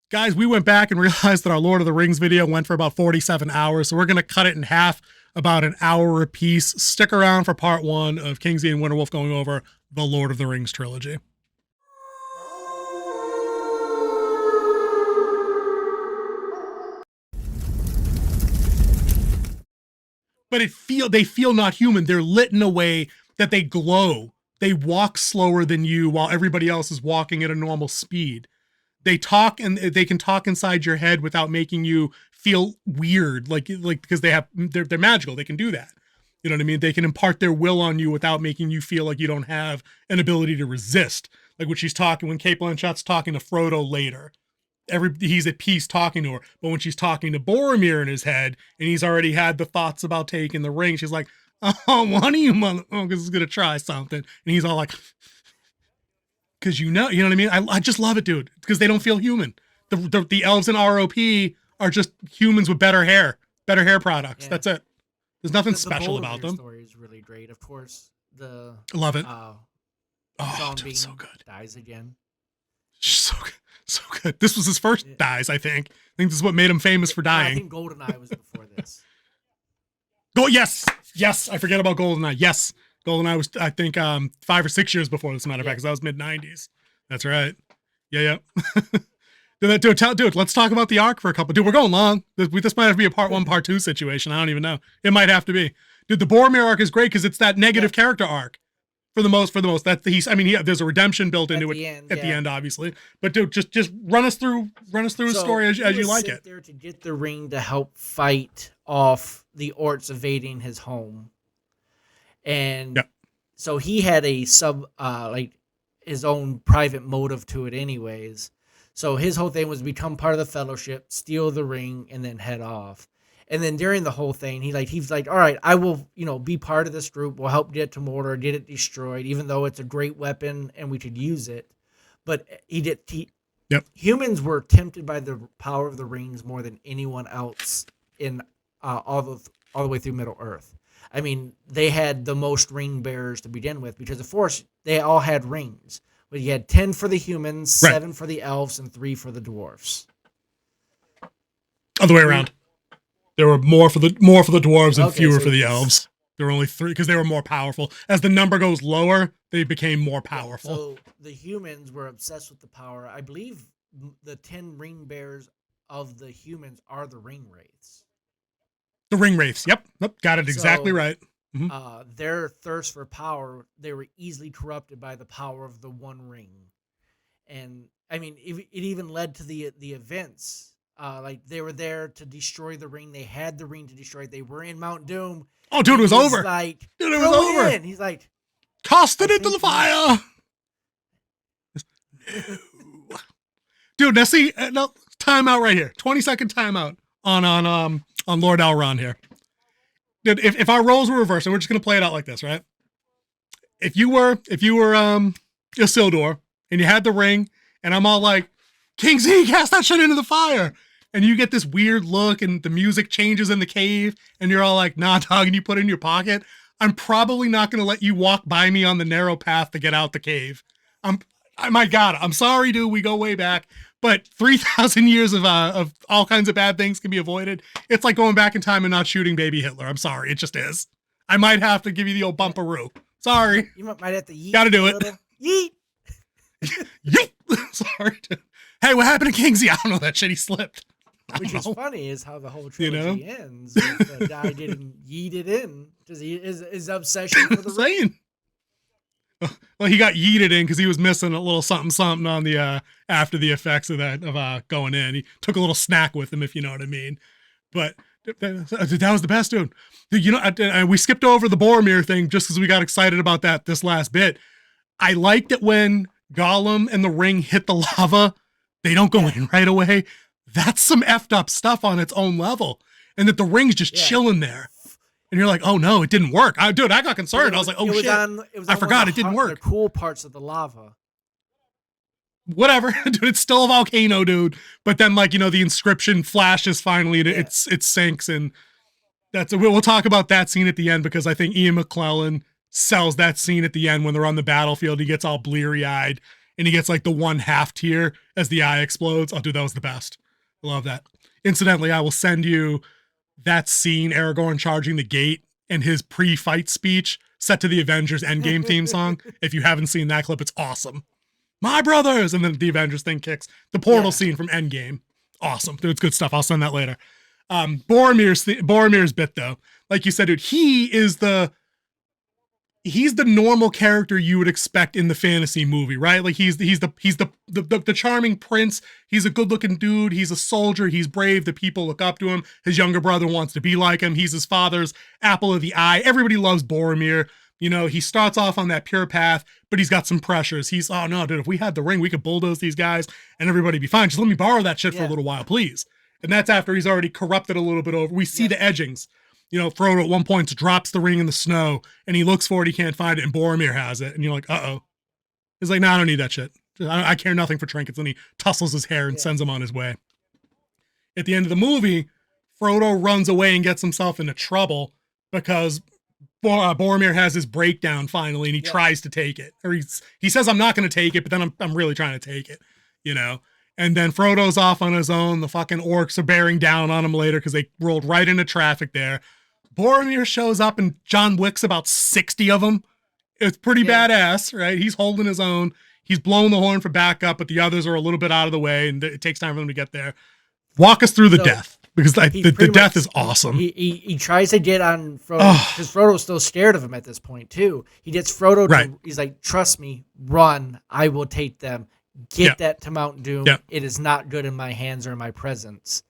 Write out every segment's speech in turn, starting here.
Guys, we went back and realized that our Lord of the Rings video went for about 47 hours, so we're going to cut it in half, about an hour apiece. Stick around for part one of Kingsley and Winterwolf going over the Lord of the Rings trilogy. But they feel not human. They're lit in a way that they glow. They walk slower than you while everybody else is walking at a normal speed. They talk and they can talk inside your head without making you feel weird, like because they're magical. They can do that. You know what I mean? They can impart their will on you without making you feel like you don't have an ability to resist. Like when Cate Blanchett's talking to Frodo later, he's at peace talking to her. But when she's talking to Boromir in his head, and he's already had the thoughts about taking the ring, she's like, "Oh, one of you motherfuckers is gonna try something," and he's all like, "Because you know what I mean." I just love it, dude, because they don't feel human. The elves in ROP are just humans with better hair products. Yeah. That's it. There's nothing special about them. The story is really great. Of course, I love it. Dude, so good. Dies again. So good. So good. This was his first dies, I think. I think this is what made him famous for dying. I think GoldenEye was before this. Yes. I forget about GoldenEye. Yes. GoldenEye was, I think, 5 or 6 years before, as a matter of fact, because that was mid-90s. That's right. Yeah. Dude, let's talk about the arc for a couple. Dude, we're going long. This might have to be a part 1, part 2 situation. I don't even know. It might have to be. Dude, the Boromir arc is great because it's that negative character arc. For the most, that's there's a redemption built into it at the end, obviously. But dude, just run us through his story as you like it. There to get the ring to help fight off the orcs invading his home, and so he had a his own private motive to it, anyways. So his whole thing was become part of the Fellowship, steal the ring, and then head off. And then during the whole thing, he's like, all right, I will, be part of this group. We'll help get to Mordor, get it destroyed, even though it's a great weapon and we could use it. But humans were tempted by the power of the rings more than anyone else in all the way through Middle Earth. I mean, they had the most ring bearers to begin with because, of course, they all had rings. But you had 10 for the humans, 7 for the elves, and 3 for the dwarves. Other way around. There were more for the dwarves and fewer for the elves. There were only 3 because they were more powerful. As the number goes lower, they became more powerful. So the humans were obsessed with the power. I believe the 10 ring bearers of the humans are the ring wraiths. The ring wraiths. Yep. Got it exactly right. Mm-hmm. Their thirst for power, they were easily corrupted by the power of the one ring. And I mean, it even led to the events. They were there to destroy the ring. They had the ring to destroy it. They were in Mount Doom. Oh, dude, it was over. It was over. He's like, tossed it into the fire. No. Dude, now see, timeout right here. 20-second timeout on Lord Elrond here. Dude, if our roles were reversed, and we're just gonna play it out like this, right? If you were Isildur and you had the ring, and I'm all like, Kingsley, cast that shit into the fire. And you get this weird look and the music changes in the cave and you're all like, nah, dog, and you put it in your pocket. I'm probably not going to let you walk by me on the narrow path to get out the cave. I'm sorry, dude. We go way back, but 3,000 years of all kinds of bad things can be avoided. It's like going back in time and not shooting baby Hitler. I'm sorry. It just is. I might have to give you the old bumperoo. Sorry. You might have to yeet. Gotta do it. Yeet. Yeet. Sorry, dude. Hey, what happened to Kingsley? I don't know. That shit, he slipped. Which is funny is how the whole trilogy ends. If the guy didn't yeet it in because his obsession for the ring. Well, he got yeeted in because he was missing a little something on the after the effects of that going in. He took a little snack with him, if you know what I mean. But that was the best, dude. We skipped over the Boromir thing just because we got excited about this last bit. I liked it when Gollum and the ring hit the lava. They don't go in right away. That's some effed up stuff on its own level. And that the ring's just chilling there. And you're like, oh no, it didn't work. I got concerned. I was like, oh shit. I forgot it didn't work. The cool parts of the lava. Whatever. Dude, it's still a volcano, dude. But then the inscription flashes finally and it sinks. And we'll talk about that scene at the end because I think Ian McClellan sells that scene at the end when they're on the battlefield. He gets all bleary eyed and he gets like the one half tear as the eye explodes. Oh, dude, that was the best. I love that. Incidentally, I will send you that scene, Aragorn charging the gate, and his pre-fight speech set to the Avengers Endgame theme song. If you haven't seen that clip, it's awesome. My brothers, and then the Avengers thing kicks. The portal scene from Endgame, awesome. Dude, it's good stuff. I'll send that later. Boromir's bit though, like you said, dude, he's the normal character you would expect in the fantasy movie, right? Like he's the charming prince. He's a good looking dude. He's a soldier. He's brave. The people look up to him. His younger brother wants to be like him. He's his father's apple of the eye. Everybody loves Boromir. You know, he starts off on that pure path, but he's got some pressures. He's, oh no, dude, if we had the ring, we could bulldoze these guys and everybody be fine. Just let me borrow that shit for a little while, please. And that's after he's already corrupted a little bit over. We see the edgings. You know, Frodo at one point drops the ring in the snow and he looks for it, he can't find it, and Boromir has it. And you're like, uh-oh. He's like, no, I don't need that shit. I care nothing for trinkets. And he tussles his hair and sends him on his way. At the end of the movie, Frodo runs away and gets himself into trouble because Boromir has his breakdown finally, and he tries to take it. Or he says, I'm not going to take it, but then I'm really trying to take it, you know? And then Frodo's off on his own. The fucking orcs are bearing down on him later because they rolled right into traffic there. Boromir shows up and John Wick's about 60 of them. It's pretty badass, right? He's holding his own. He's blowing the horn for backup, but the others are a little bit out of the way, and it takes time for them to get there. Walk us through the death, because the death is awesome. He tries to get on Frodo, because Frodo's still scared of him at this point, too. He gets Frodo to, he's like, trust me, run, I will take them. Get that to Mount Doom. It is not good in my hands or in my presence.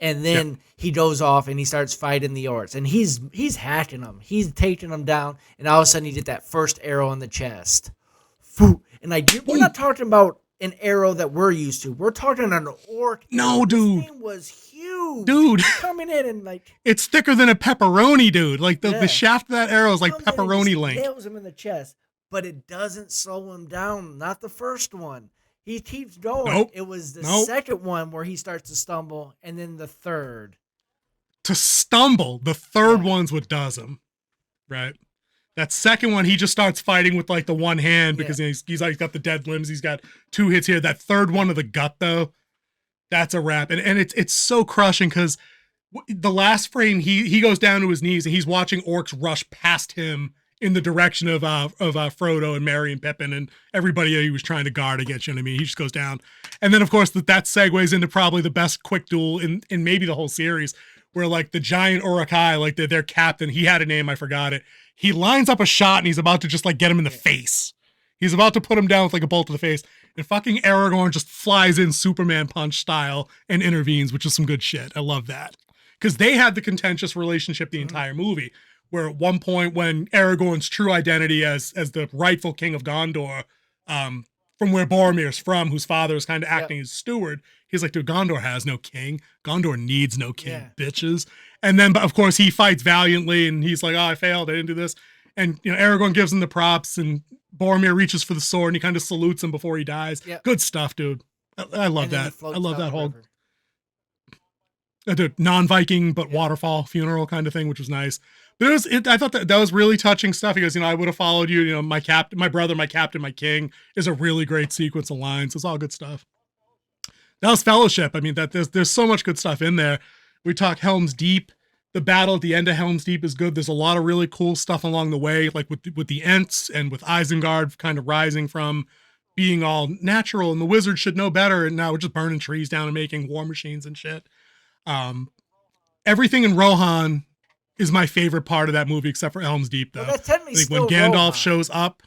And then he goes off and he starts fighting the orcs. And he's hacking them. He's taking them down. And all of a sudden he did that first arrow in the chest. And we're not talking about an arrow that we're used to. We're talking an orc. No, dude. This thing was huge. Dude. Coming in and like... It's thicker than a pepperoni, dude. Like the shaft of that arrow is like pepperoni length. It nails him in the chest. But it doesn't slow him down. Not the first one. He keeps going. Nope. It was the second one where he starts to stumble, and then the third. To stumble, the third one's what does him, right? That second one, he just starts fighting with like the one hand because he's got the dead limbs. He's got 2 hits here. That third one of the gut, though, that's a wrap. And it's so crushing because the last frame, he goes down to his knees and he's watching orcs rush past him in the direction of Frodo and Merry and Pippin and everybody he was trying to guard against, you know what I mean? He just goes down. And then, of course, that segues into probably the best quick duel in maybe the whole series, where, like, the giant Uruk-hai, like, their captain, he had a name, I forgot it. He lines up a shot, and he's about to just, like, get him in the face. He's about to put him down with, like, a bolt to the face. And fucking Aragorn just flies in Superman punch style and intervenes, which is some good shit. I love that. Because they had the contentious relationship the entire movie, where at one point when Aragorn's true identity as the rightful king of Gondor, from where Boromir's from, whose father is kind of acting as steward, he's like, dude, Gondor has no king. Gondor needs no king, bitches. And then, but of course, he fights valiantly, and he's like, oh, I failed, I didn't do this. And, you know, Aragorn gives him the props, and Boromir reaches for the sword, and he kind of salutes him before he dies. Good stuff, dude. I love that. I love that whole non-Viking but waterfall funeral kind of thing, which was nice. But I thought that was really touching stuff. He goes, you know, I would have followed you. You know, my captain, my brother, my captain, my king is a really great sequence of lines. It's all good stuff. That was Fellowship. I mean, that there's so much good stuff in there. We talk Helm's Deep. The battle at the end of Helm's Deep is good. There's a lot of really cool stuff along the way, like with the Ents and with Isengard kind of rising from being all natural, and the wizards should know better, and now we're just burning trees down and making war machines and shit. Everything in Rohan is my favorite part of that movie, except for Helm's Deep, though. Well, that's technically when Gandalf shows up,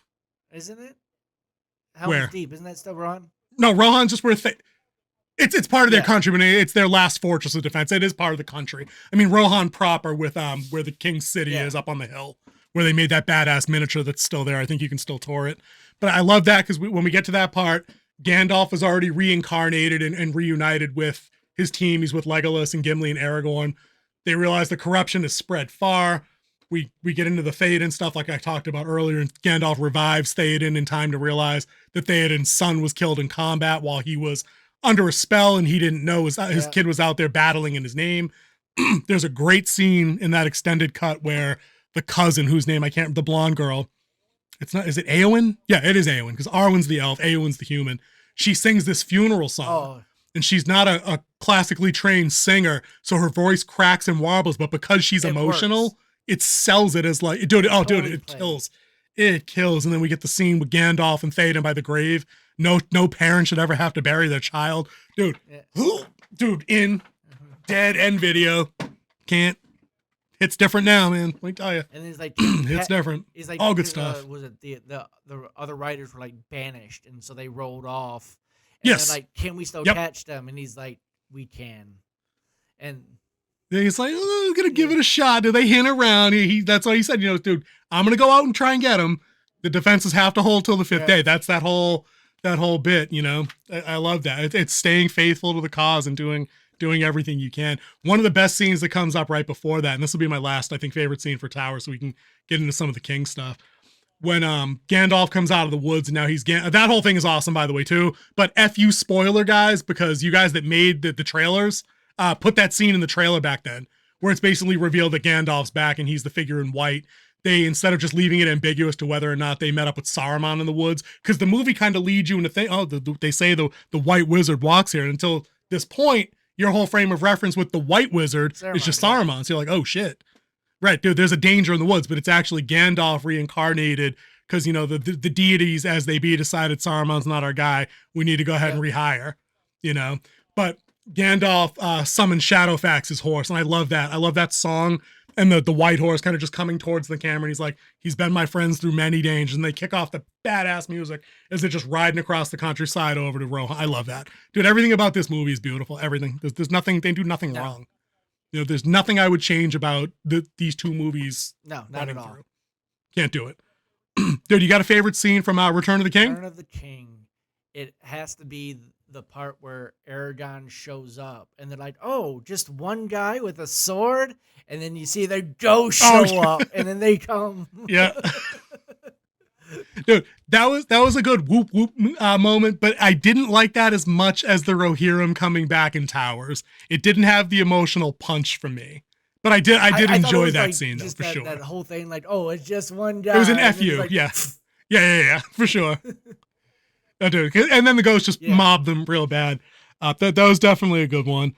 isn't it? Helm's Deep, isn't that still Rohan? No, Rohan's just where it's part of their country, but it's their last fortress of defense. It is part of the country. I mean, Rohan proper, with where the king's city is up on the hill, where they made that badass miniature that's still there. I think you can still tour it. But I love that because when we get to that part, Gandalf is already reincarnated and reunited with his team. He's with Legolas and Gimli and Aragorn. They realize the corruption is spread far. We get into the Theoden stuff like I talked about earlier, and Gandalf revives Theoden in time to realize that Theoden's son was killed in combat while he was under a spell, and he didn't know his kid was out there battling in his name. There's a great scene in that extended cut where the cousin, whose name I can't, the blonde girl, It's not. Is it Eowyn? Yeah, it is Eowyn because Arwen's the elf, Eowyn's the human. She sings this funeral song, Oh, and she's not a classically trained singer, so her voice cracks and warbles. But because she's it works. emotional, it sells it as like, dude. Oh, dude, Totally it plays. kills. It kills. And then we get the scene with Gandalf and Theoden by the grave. No parent should ever have to bury their child, dude. Yeah. Dude, in dead end video, can't. It's different now, man. Let me tell you. And he's like, It's different. He's like, All good stuff. Was it the other writers were like banished, and so they rolled off. And Yes. they're like, can we still Yep. catch them? And he's like, we can. And He's like, oh, I'm gonna give it a shot. Do they hint around? That's why he said, dude, I'm gonna go out and try and get him. The defenses have to hold till the fifth day. That's that whole bit. I love that. It's staying faithful to the cause and doing everything you can. One of the best scenes that comes up right before that, and this will be my last, I think, favorite scene for Tower, so we can get into some of the King stuff. When Gandalf comes out of the woods and now he's that whole thing is awesome, by the way, too. But F you spoiler guys, because you guys that made the trailers put that scene in the trailer back then, where it's basically revealed that Gandalf's back and he's the figure in white. They, instead of just leaving it ambiguous to whether or not they met up with Saruman in the woods, because the movie kind of leads you into they say the white wizard walks here. And until this point, your whole frame of reference with the white wizard is just Saruman. So you're like, oh shit. Right, dude, there's a danger in the woods, but it's actually Gandalf reincarnated because, the deities as they be decided Saruman's not our guy. We need to go ahead and rehire, But Gandalf summoned Shadowfax, his horse, and I love that. I love that song and the white horse kind of just coming towards the camera. And he's like, he's been my friends through many dangers. And they kick off the badass music as they're just riding across the countryside over to Rohan. I love that. Dude, everything about this movie is beautiful. Everything. There's nothing, they do nothing wrong. There's nothing I would change about these two movies. No, not at all. Can't do it. Dude, you got a favorite scene from Return of the King? Return of the King. It has to be the part where Aragorn shows up, and they're like, "Oh, just one guy with a sword," and then you see their ghosts show up, and then they come. Yeah. Dude, that was a good whoop whoop moment, but I didn't like that as much as the Rohirrim coming back in Towers. It didn't have the emotional punch for me, but I did enjoy that scene though, for sure. That whole thing, like, oh, it's just one guy. It was an FU, like, yeah, for sure. Oh, dude, and then the ghost just mobbed them real bad. That was definitely a good one.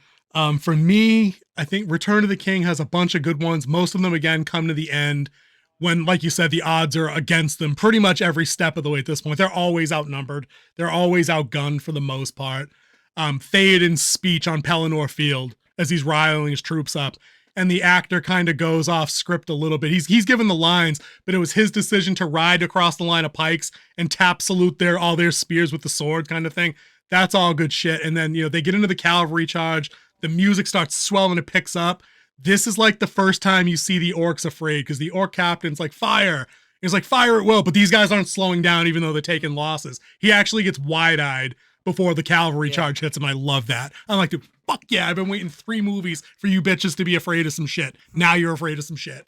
For me, I think Return of the King has a bunch of good ones. Most of them, again, come to the end when, like you said, the odds are against them pretty much every step of the way at this point. They're always outnumbered. They're always outgunned for the most part. Theoden's speech on Pelennor Field as he's riling his troops up, and the actor kind of goes off script a little bit. He's given the lines, but it was his decision to ride across the line of pikes and tap salute all their spears with the sword kind of thing. That's all good shit. And then, they get into the cavalry charge. The music starts swelling. It picks up. This is like the first time you see the orcs afraid because the orc captain's like, fire. He's like, fire at will. But these guys aren't slowing down even though they're taking losses. He actually gets wide-eyed before the cavalry charge hits him. I love that. I'm like, dude, fuck yeah. I've been waiting 3 movies for you bitches to be afraid of some shit. Now you're afraid of some shit.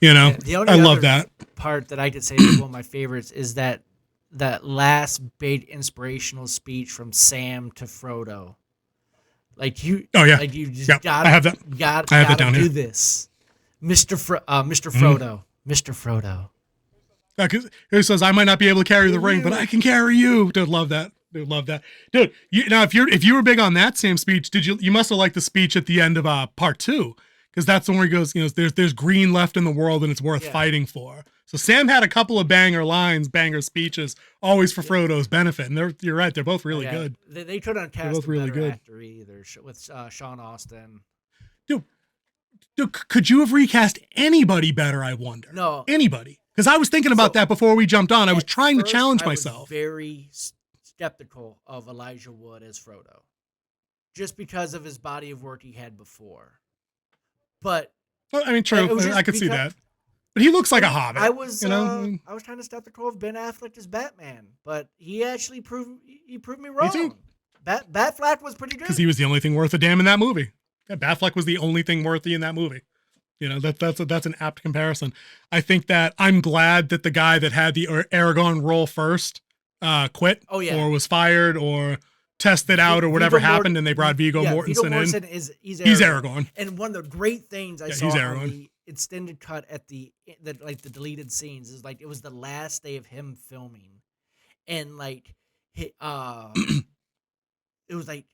I love that. Part that I could say is one of my favorites is that last big inspirational speech from Sam to Frodo. Like you, like you just gotta, I have that. Gotta down do here. this, Mr. Frodo, Mr. Frodo. He says, I might not be able to carry the ring, but I can carry you. Dude, love that. Dude, love that. Dude, if you were big on that same speech, you must have liked the speech at the end of part 2, because that's the one where he goes, there's green left in the world and it's worth fighting for. So Sam had a couple of banger speeches, always for Frodo's benefit, and you're right, they're both really good. They couldn't cast a better actor either with Sean Austin. Dude, could you have recast anybody better? I wonder. No, anybody, because I was thinking about that before we jumped on. I was trying to challenge myself. I was very skeptical of Elijah Wood as Frodo, just because of his body of work he had before. But I mean, true, I could see that. But he looks like a hobbit. I was trying to skeptical of Ben Affleck as Batman, but he actually proved me wrong. Me too. Batfleck was pretty good because he was the only thing worth a damn in that movie. Yeah, Batfleck was the only thing worthy in that movie. That's an apt comparison. I think that I'm glad that the guy that had the Aragorn role first quit, or was fired, or test it out or whatever happened, and they brought Viggo Viggo Mortensen Mortensen in. he's Aragorn. And one of the great things I saw on the extended cut at the deleted scenes is like it was the last day of him filming, and like it was like,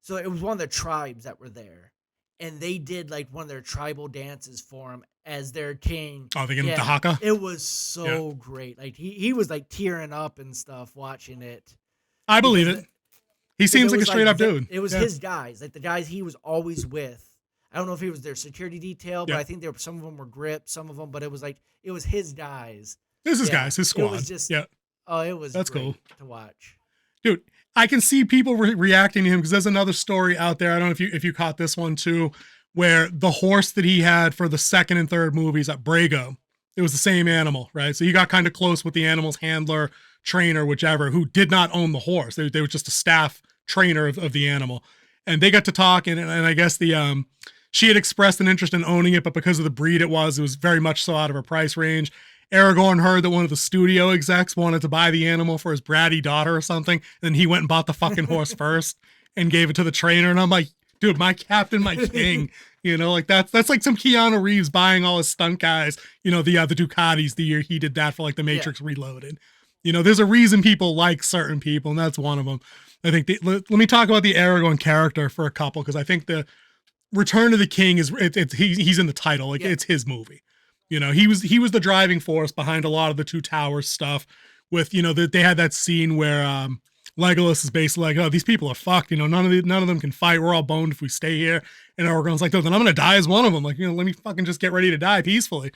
so it was one of the tribes that were there, and they did like one of their tribal dances for him as their king. Oh, they get the haka. It was so great. Like he was like tearing up and stuff watching it. I believe it. He seems like a straight up dude. It was his guys, like the guys he was always with. I don't know if he was their security detail, but I think some of them were gripped, some of them, but it was his guys. This is guys, his squad. It was just, that's cool to watch. Dude, I can see people reacting to him because there's another story out there. I don't know if you caught this one too, where the horse that he had for the second and third movies at Brago, it was the same animal, right? So he got kind of close with the animal's handler, trainer, whichever, who did not own the horse. They were just a staff trainer of the animal. And they got to talk, and I guess she had expressed an interest in owning it, but because of the breed it was very much so out of her price range. Aragorn heard that one of the studio execs wanted to buy the animal for his bratty daughter or something, and he went and bought the fucking horse first and gave it to the trainer. And I'm like, dude, my captain, my king, like that's like some Keanu Reeves buying all his stunt guys, the Ducatis the year he did that for like The Matrix Reloaded. There's a reason people like certain people, and that's one of them. I think let me talk about the Aragorn character for a couple, because I think the Return of the King he's in the title, it's his movie. He was the driving force behind a lot of the Two Towers stuff. With they had that scene where Legolas is basically like, oh, these people are fucked. None of them can fight. We're all boned if we stay here. And Aragorn's like, then I'm gonna die as one of them. Like, let me fucking just get ready to die peacefully.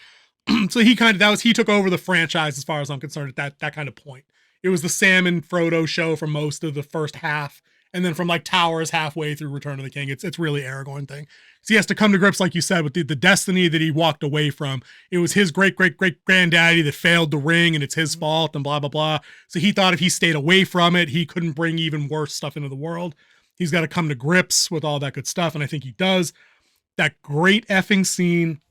So he took over the franchise as far as I'm concerned at that kind of point. It was the Sam and Frodo show for most of the first half, and then from like Towers halfway through Return of the King, it's really Aragorn thing. So he has to come to grips, like you said, with the destiny that he walked away from. It was his great granddaddy that failed the ring, and it's his fault, and blah blah blah. So he thought if he stayed away from it, he couldn't bring even worse stuff into the world. He's got to come to grips with all that good stuff, and I think he does. That great effing scene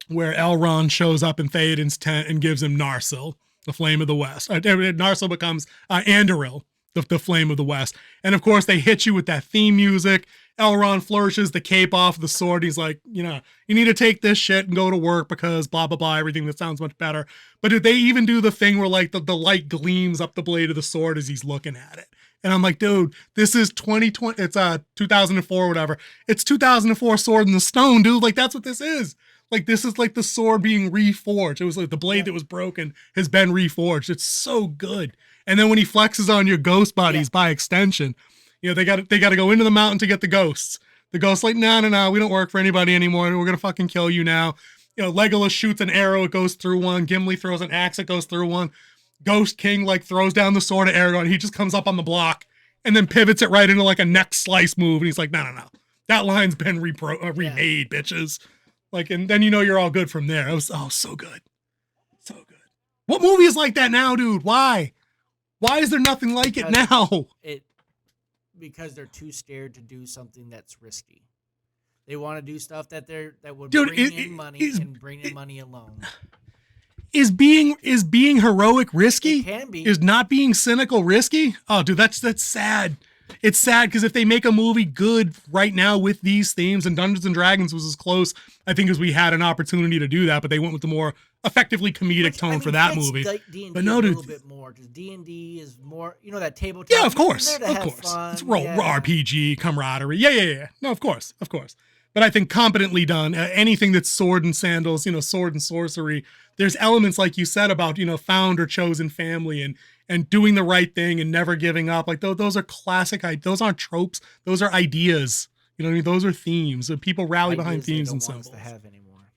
where Elrond shows up in Theoden's tent and gives him Narsil, the Flame of the West. Narsil becomes Anduril, the Flame of the West. And of course, they hit you with that theme music. Elrond flourishes the cape off the sword. He's like, you need to take this shit and go to work because blah, blah, blah, everything that sounds much better. But did they even do the thing where like the light gleams up the blade of the sword as he's looking at it? And I'm like, dude, this is 2020. It's 2004 or whatever. It's 2004 Sword in the Stone, dude. Like, that's what this is. Like, this is like the sword being reforged. It was like the blade that was broken has been reforged. It's so good. And then when he flexes on your ghost buddies by extension, they got to go into the mountain to get the ghosts. The ghost's like, no, we don't work for anybody anymore. We're going to fucking kill you now. Legolas shoots an arrow. It goes through one. Gimli throws an axe. It goes through one. Ghost King like throws down the sword at Aragorn. He just comes up on the block and then pivots it right into like a neck slice move. And he's like, no. That line's been remade, bitches. Like, and then you're all good from there. It was so good. So good. What movie is like that now, dude? Why? Why is there nothing like it now? Because they're too scared to do something that's risky. They want to do stuff that would bring in money and bring in money alone. Is being heroic risky? It can be. Is not being cynical risky? Oh, dude, that's sad. It's sad because if they make a movie good right now with these themes, and Dungeons and Dragons was as close, I think, as we had an opportunity to do that, but they went with the more effectively comedic tone for that movie. Like D&D but no, dude, a little bit more because D&D is more, that tabletop. Yeah, of course. Fun. It's RPG camaraderie. Yeah. No, of course. But I think competently done. Anything that's sword and sandals, sword and sorcery. There's elements like you said about found or chosen family and doing the right thing and never giving up. Like those are classic. Those aren't tropes. Those are ideas. You know what I mean? Those are themes. People rally behind themes and symbols. To have anymore.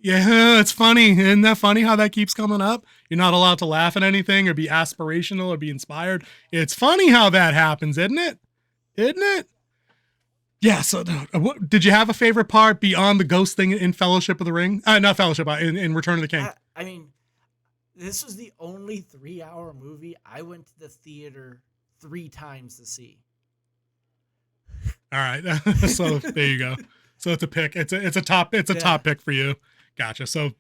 Yeah, it's funny. Isn't that funny how that keeps coming up? You're not allowed to laugh at anything or be aspirational or be inspired. It's funny how that happens, isn't it? Yeah, so did you have a favorite part beyond the ghost thing in Fellowship of the Ring? Not Fellowship, in Return of the King. I mean, this was the only 3-hour movie I went to the theater 3 times to see. All right, so there you go. So it's a pick. It's a top pick for you. Gotcha. So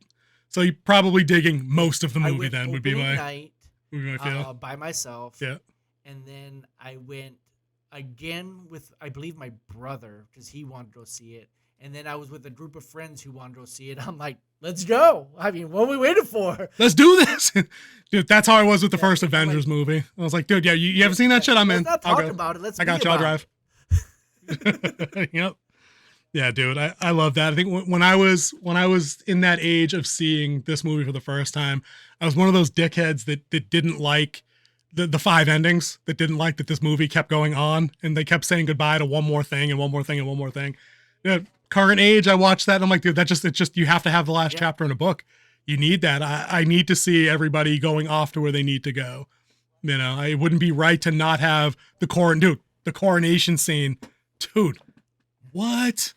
you're probably digging most of the movie then would be my night, feel. by myself. Yeah. and then I went again with, I believe, my brother, because he wanted to go see it. And then I was with a group of friends who wanted to go see it. I'm like, let's go. I mean, what are we waiting for? Let's do this. Dude, that's how I was with the first Avengers movie. I was like, dude, yeah, you haven't seen that shit? I'm in. Let's not talk about it. Let's I got you. I'll drive. Yep. Yeah, dude, I love that. I think when I was in that age of seeing this movie for the first time, I was one of those dickheads that didn't like the 5 endings, that didn't like that this movie kept going on and they kept saying goodbye to one more thing and one more thing and one more thing. You know, current age, I watched that and I'm like, dude, it's just you have to have the last chapter in a book. You need that. I need to see everybody going off to where they need to go. You know, it wouldn't be right to not have the coronation scene. Dude, what?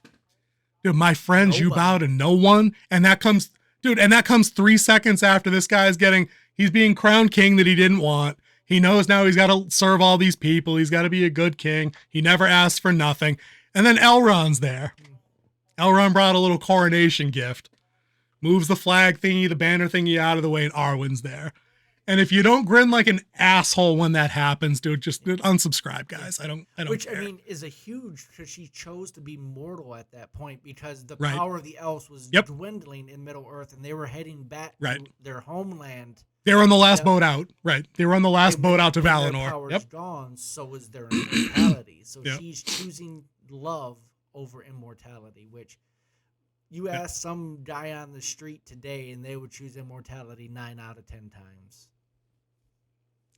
Dude, my friends, you bow to no one. And that comes 3 seconds after this guy's he's being crowned king that he didn't want. He knows now he's got to serve all these people. He's got to be a good king. He never asked for nothing. And then Elrond's there. Elrond brought a little coronation gift. Moves the flag thingy, the banner thingy out of the way, and Arwen's there. And if you don't grin like an asshole when that happens, dude, just unsubscribe, guys. I don't Which, care. I mean, is a huge, because she chose to be mortal at that point because the power of the elves was dwindling in Middle-earth, and they were heading back to their homeland. They were on the last boat out. Right. They were on the last boat out to Valinor. Their power's gone, so is their immortality. So she's choosing love over immortality, which you ask some guy on the street today, and they would choose immortality 9 out of 10 times.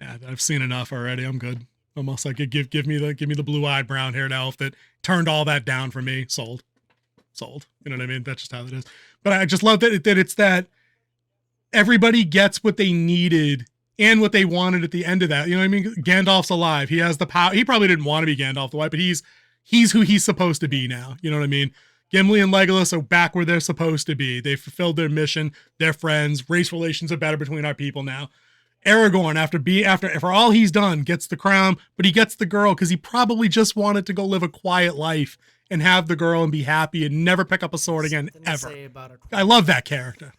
Yeah, I've seen enough already. I'm good. Almost like give me the blue-eyed, brown-haired elf that turned all that down for me. Sold. You know what I mean? That's just how it is. But I just love that it's that everybody gets what they needed and what they wanted at the end of that. You know what I mean? Gandalf's alive. He has the power. He probably didn't want to be Gandalf the White, but he's who he's supposed to be now. You know what I mean? Gimli and Legolas are back where they're supposed to be. They fulfilled their mission. They're friends. Race relations are better between our people now. Aragorn, after for all he's done, gets the crown, but he gets the girl because he probably just wanted to go live a quiet life and have the girl and be happy and never pick up a sword again, ever. I love that character.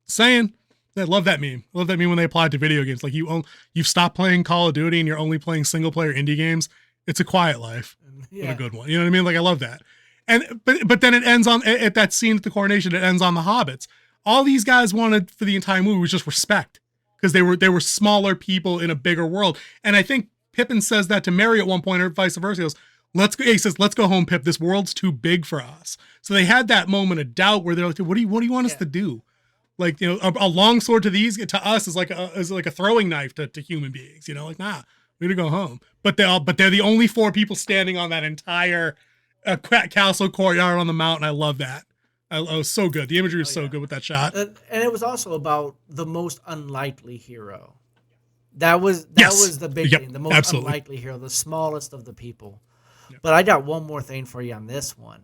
Saying, I love that meme. I love that meme when they apply it to video games. Like you've stopped playing Call of Duty and you're only playing single player indie games. It's a quiet life, but a good one. You know what I mean? Like I love that. And but then it ends on at that scene at the coronation. It ends on the hobbits. All these guys wanted for the entire movie was just respect because they were smaller people in a bigger world. And I think Pippin says that to Merry at one point, or vice versa. He goes, he says, let's go home, Pip. This world's too big for us. So they had that moment of doubt where they're like, what do you want us to do? Like, you know, a long sword to us is like a throwing knife to human beings, you know, like, nah, we gotta go home. But they're the only 4 people standing on that entire castle courtyard on the mountain. I love that. I was so good. The imagery was so good with that shot. And it was also about the most unlikely hero. That was the big thing. The most unlikely hero, the smallest of the people. Yep. But I got one more thing for you on this one.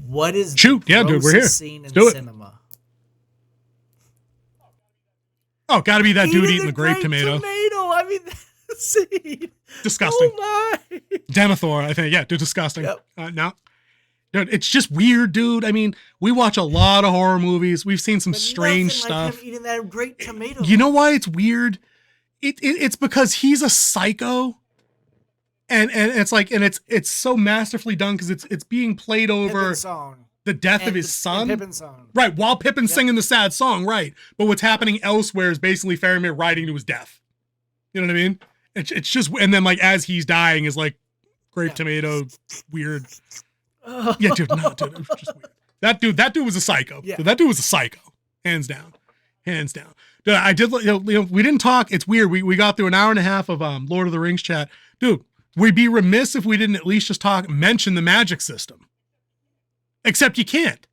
What is the dude, we're here. Scene in cinema? Oh, gotta be that dude eating the grape tomato. I mean, that scene. Disgusting. Oh my. Denethor, I think. Yeah, dude, disgusting. Yep. No. Dude, it's just weird, dude. I mean, we watch a lot of horror movies. We've seen some strange stuff. Like him eating that grape tomato. You know why it's weird? It's because he's a psycho, and it's like, and it's so masterfully done because it's being played over the death of his son. Pippin's song. Right, while Pippin's singing the sad song, right. But what's happening elsewhere is basically Faramir riding to his death. You know what I mean? It's just, and then like as he's dying is like grape tomato, weird. Yeah, dude, no, dude, it was just weird. That dude was a psycho. Yeah. Dude, that dude was a psycho, hands down. Dude, I did, you know, we didn't talk. It's weird. We got through an hour and a half of Lord of the Rings chat, dude. We'd be remiss if we didn't at least just mention the magic system. Except you can't,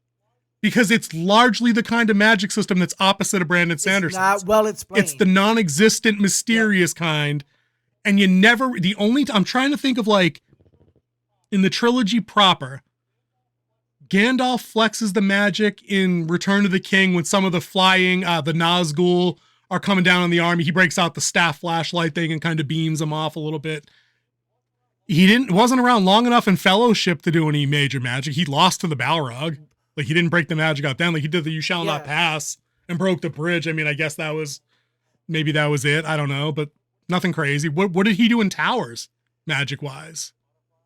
because it's largely the kind of magic system that's opposite of Brandon Sanderson's. It's not well explained. It's the non-existent, mysterious kind, and you never. I'm trying to think of like in the trilogy proper. Gandalf flexes the magic in Return of the King when some of the flying, the Nazgul are coming down on the army. He breaks out the staff flashlight thing and kind of beams them off a little bit. He wasn't around long enough in Fellowship to do any major magic. He lost to the Balrog. Like he didn't break the magic out then. Like he did the You Shall Not Pass and broke the bridge. I mean, I guess maybe that was it. I don't know, but Nothing crazy. What did he do in Towers, magic wise?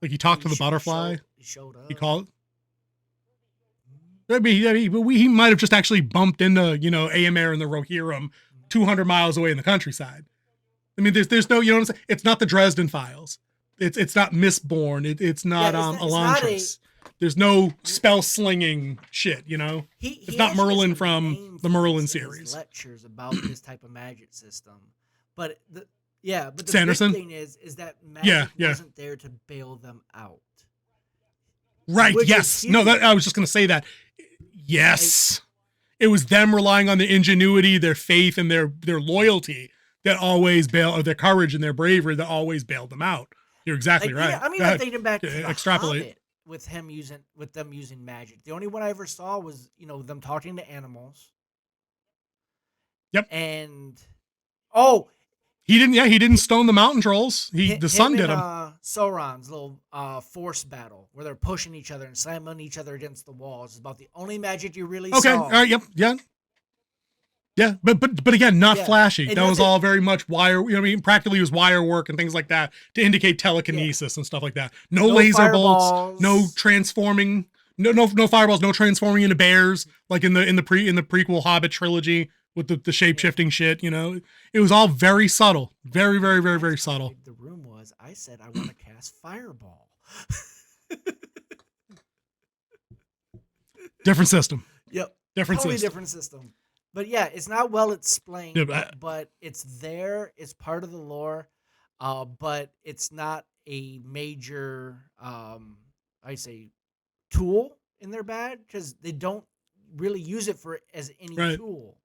Like he talked to the butterfly. He showed up. He called. I mean, he might have just actually bumped into Aemir and the Rohirrim 200 miles away in the countryside. I mean, there's no, you know what I'm saying? It's not the Dresden Files. It's not Mistborn. It's not Elantris. There's no spell slinging shit. It's not Merlin from the Merlin series. Lectures about this type of magic system, but the Sanderson? big thing is that magic wasn't there to bail them out. Right. Yes. No. I was just gonna say that. Yes. It was them relying on their ingenuity, their faith, and their loyalty that always or their courage and their bravery that always bailed them out. You're exactly right. Yeah, I mean, I'm thinking back to the extrapolate. Hobbit with them using magic. The only one I ever saw was them talking to animals. Yep. And he didn't. Yeah, he didn't stone the mountain trolls. The sun did him. Sauron's little force battle where they're pushing each other and slamming each other against the walls is about the only magic you really saw. Okay. All right. Yep. Yeah. Yeah, but again, not flashy. And that was all very much wire. Practically it was wire work and things like that to indicate telekinesis and stuff like that. No laser fireballs. bolts, no transforming, no fireballs, no transforming into bears like in the prequel Hobbit trilogy with the shape shifting shit. It was all very subtle, very very very very subtle. The room was. I said I want to cast fireball. Different system. Yep. Totally different system. But yeah, it's not well explained, but it's there. It's part of the lore, but it's not a major, tool in their bag because they don't really use it as any tool.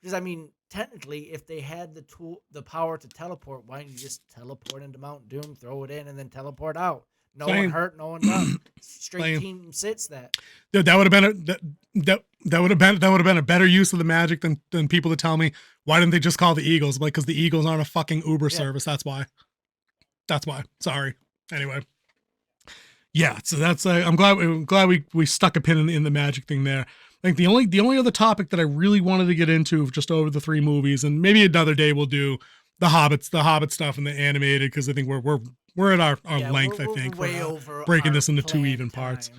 Because I mean, technically, if they had the power to teleport, why don't you just teleport into Mount Doom, throw it in, and then teleport out? No one hurt, no one done. Straight team sits that. That would have been that would have been a better use of the magic than people to tell me why didn't they just call the Eagles? Like, because the Eagles aren't a fucking Uber service. That's why. Sorry. Anyway. Yeah. So that's I'm glad we stuck a pin in the magic thing there. I think the only other topic that I really wanted to get into just over the 3 movies, and maybe another day we'll do the Hobbit stuff and the animated, because I think we're at our length. I think way over breaking this into 2 even time. parts.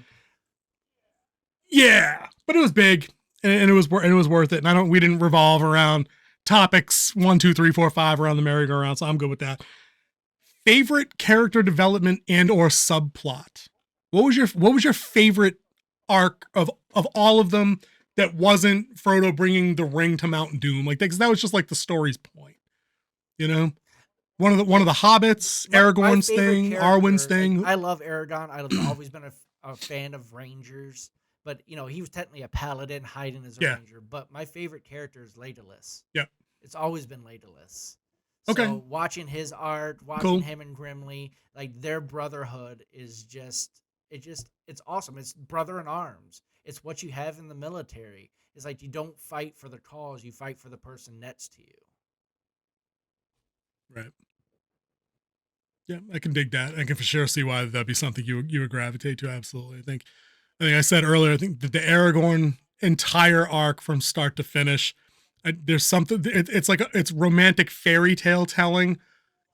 Yeah, but it was big and it was worth it. And we didn't revolve around topics 1, 2, 3, 4, 5 around the merry-go-round, so I'm good with that. Favorite character development and or subplot. What was your favorite arc of all of them that wasn't Frodo bringing the ring to Mount Doom? Like, because that was just like the story's point. One of the hobbits, Aragorn's thing, Arwen's thing. I love Aragorn. I've always been a fan of Rangers. But, he was technically a paladin hiding as a ranger. But my favorite character is Legolas. Yeah. It's always been Legolas. Okay. So watching his art, watching him and Gimli, like their brotherhood is it's awesome. It's brother in arms. It's what you have in the military. It's like you don't fight for the cause, you fight for the person next to you. Right. Yeah, I can dig that. I can for sure see why that'd be something you would gravitate to. Absolutely. I think I said earlier, I think that the Aragorn entire arc from start to finish, there's something, it's romantic fairy tale telling.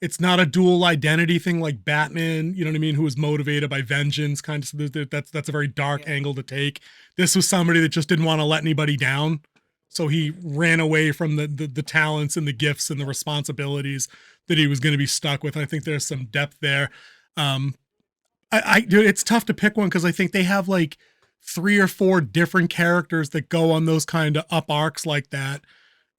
It's not a dual identity thing like Batman, you know what I mean, who was motivated by vengeance, kind of. That's a very dark angle to take. This was somebody that just didn't want to let anybody down. So he ran away from the talents and the gifts and the responsibilities that he was going to be stuck with. I think there's some depth there. Dude, it's tough to pick one because I think they have like 3 or 4 different characters that go on those kind of up arcs like that.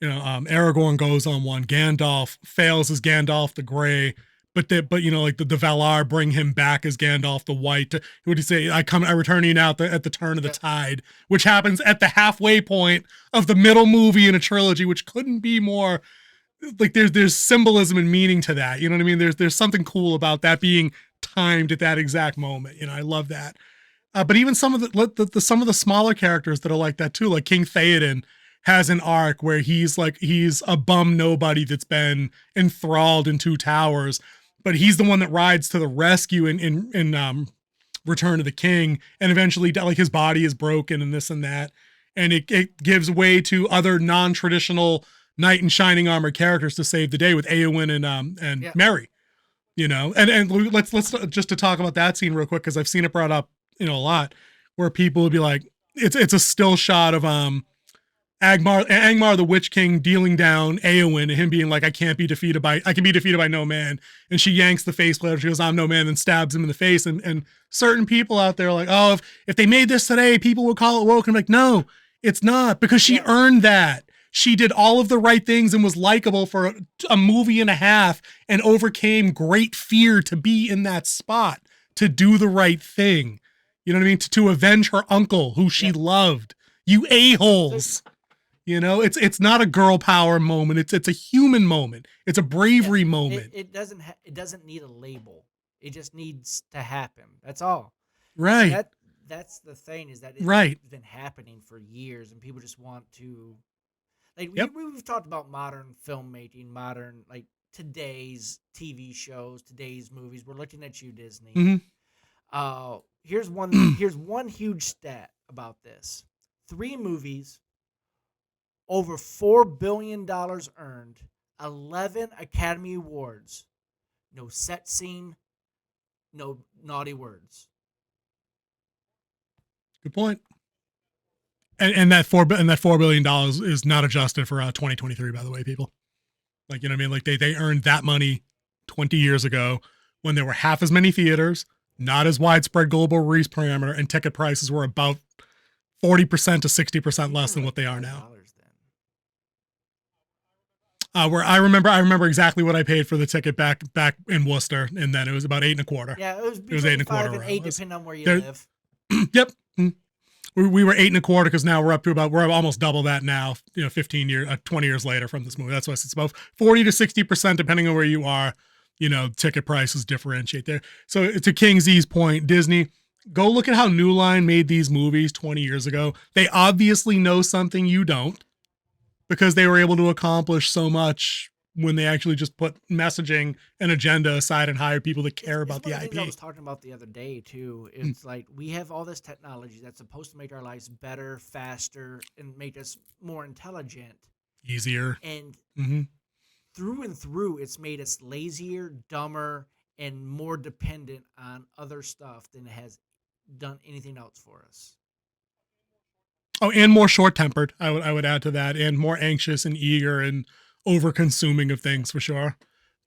Aragorn goes on one. Gandalf fails as Gandalf the Grey, but the Valar bring him back as Gandalf the White. What do you say? I return to you now at the turn of the tide, which happens at the halfway point of the middle movie in a trilogy, which couldn't be more. Like there's symbolism and meaning to that. You know what I mean? There's something cool about that being timed at that exact moment. I love that. But even some of the smaller characters that are like that too, like King Theoden has an arc where he's a bum nobody that's been enthralled in 2 towers, but he's the one that rides to the rescue in Return of the King, and eventually like his body is broken and this and that, and it gives way to other non-traditional knight in shining armor characters to save the day with Eowyn and Yeah. Merry. And let's just to talk about that scene real quick, because I've seen it brought up a lot, where people would be like, it's a still shot of Angmar the Witch King dealing down Eowyn, and him being like, I can be defeated by no man. And she yanks the face plate. She goes, I'm no man, and stabs him in the face. And certain people out there are like, oh, if they made this today, people would call it woke. And I'm like, no, it's not, because she earned that. She did all of the right things and was likable for a movie and a half and overcame great fear to be in that spot, to do the right thing. You know what I mean? To avenge her uncle who she loved. You a-holes. It's not a girl power moment. It's a human moment. It's a bravery moment. It doesn't need a label. It just needs to happen. That's all. Right. That's the thing, is that it's been happening for years, and people just want to, like, we've talked about modern filmmaking, modern, like, today's TV shows, today's movies. We're looking at you, Disney. Mm-hmm. Here's one huge stat about this. 3 movies, over $4 billion earned, 11 Academy Awards, no set scene, no naughty words. Good point. And that $4 billion is not adjusted for 2023, by the way, people. Like, you know what I mean? Like, they earned that money 20 years ago when there were half as many theaters, not as widespread global release parameter, and ticket prices were about 40% to 60% less than what they are now. Where I remember exactly what I paid for the ticket back in Worcester, and then it was about $8.25. Yeah, it was 8.25 and 8, depending on where you live. Yep. We were $8.25, because now we're almost double that now. 20 years later from this movie. That's why it's about 40 to 60%, depending on where you are. Ticket prices differentiate there. So to King Z's point, Disney, go look at how New Line made these movies 20 years ago. They obviously know something you don't, because they were able to accomplish so much when they actually just put messaging and agenda aside and hire people that care about the IP. I was talking about the other day too. It's like, we have all this technology that's supposed to make our lives better, faster, and make us more intelligent, easier. And through and through, it's made us lazier, dumber, and more dependent on other stuff than it has done anything else for us. Oh, and more short-tempered, I would add to that, and more anxious and eager and over-consuming of things, for sure.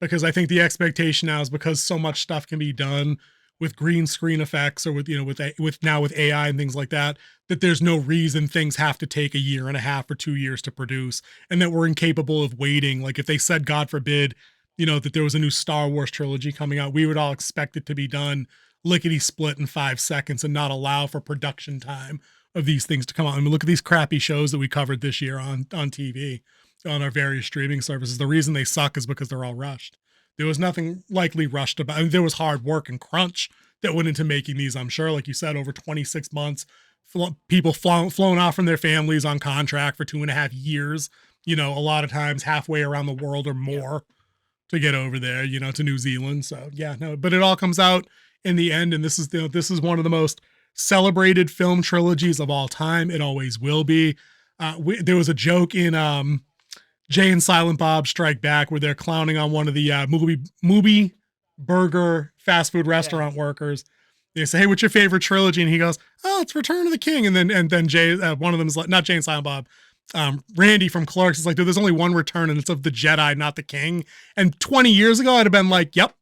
Because I think the expectation now is, because so much stuff can be done with green screen effects, or with AI and things like that, that there's no reason things have to take a year and a half or 2 years to produce, and that we're incapable of waiting. Like, if they said, God forbid, that there was a new Star Wars trilogy coming out, we would all expect it to be done lickety-split in 5 seconds and not allow for production time of these things to come out. I mean, look at these crappy shows that we covered this year on TV, on our various streaming services. The reason they suck is because they're all rushed. There was nothing likely rushed about. I mean, there was hard work and crunch that went into making these, I'm sure. Like you said, over 26 months, people flown off from their families on contract for 2.5 years, a lot of times halfway around the world or more to get over there, to New Zealand. So yeah, no, but it all comes out in the end. And this is one of the most celebrated film trilogies of all time. It always will be. There was a joke in Jay and Silent Bob Strike Back where they're clowning on one of the movie burger fast food restaurant workers. They say, "Hey, what's your favorite trilogy?" And he goes, "Oh, it's Return of the King." And then Jay, one of them is like, not Jay and Silent Bob, Randy from Clerks is like, "Dude, there's only one return, and it's of the Jedi, not the King." And 20 years ago, I'd have been like, "Yep."